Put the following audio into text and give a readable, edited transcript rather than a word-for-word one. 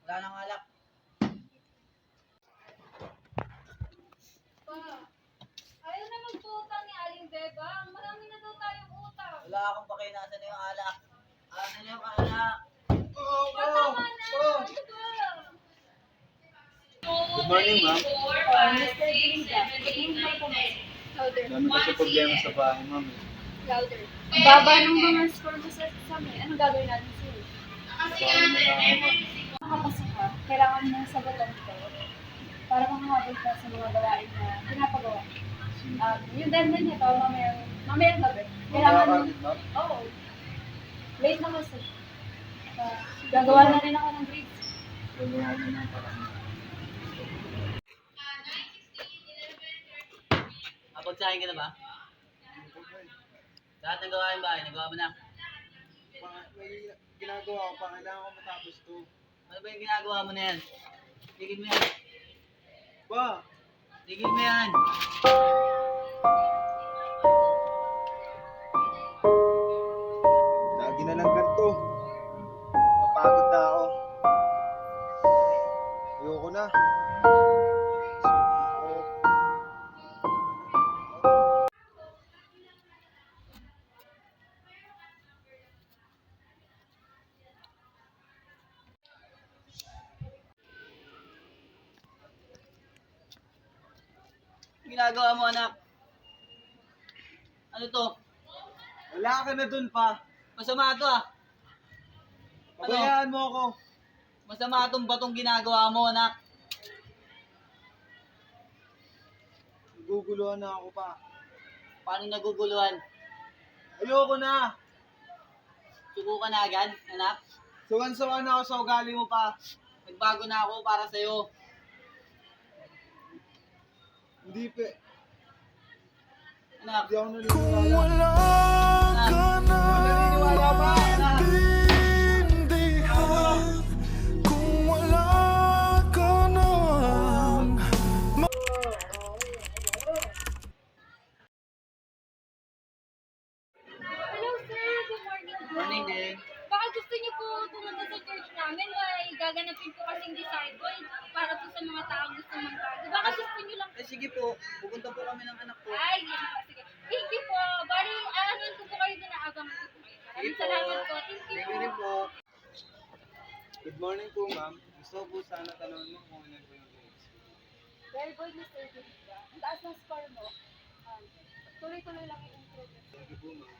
Wala nang alak. Pa, ayaw na magtuutang ni Aling Bebang. Marami na daw tayong utang. Wala akong pakinasa na yung alak. Asan na yung alak? Pa, tama na. Ano ba? Good morning, ma'am. Mr. Belinda, hinihintay ko mas. Louder. Dami kasi problema sa bahay, ma'am. Louder. Ang baba ng mga score mo sa exam eh. Anong gagawin natin sa'yo? Bawal na lang ako, ma'am. Makapasok ka, kailangan mo ng sagutan ko para makahabol ka sa mga gawain na pinapagawa. Yung deadline nito, mamayang gabi. Kailangan mo, Makakagit, ma'am. oo. Late na kasi. Gagawa na rin ako ng grades. Gagawa ko na parang. Kapagsahin ka na ba? Lahat ng gawain bahay, nagawa mo na. May ginagawa ko pa, kailangan ko matapos to. Ano ba yung ginagawa mo na yan? Tigil mo yan. Ba? Tigil mo yan. Lagi na lang ganito. Mapagod na ako. Ayoko na. Ginagawa mo, anak. Ano to? Wala ka na dun pa. Masama to ah. Pabayaan mo ako. Masama itong batong ginagawa mo, anak. Guguluhan na ako pa. Paano naguguluhan? Ayoko na. Suko ka na agad, anak. Sawan-sawan na ako sa ugali mo pa. Nagbago na ako para sa'yo. Hindi pa. Anak, Hindi ako naniniwala. anak. Naniniwala pa. Hello sir, good morning po. Morning din. Baka gusto niyo po pumunta sa church namin, may gaganapin po kasing disciple para po sa mga taong gusto magbago. Baka gusto niyo lang. Eh sige po, pupunta po kami ng anak ko. Ay, yan po. Sige. Thank you po. Bali, ano ko po kayo na abangan ko po kayo. Maraming salamat po. Thank you Thank po. you rin po. Good morning po, ma'am. Gusto ko po sana tanongin mo kung ilan po yung grades. Very good, Mr. Belinda. Ang taas ng score mo. Tuloy-tuloy lang yung improvement. Thank you po, ma'am.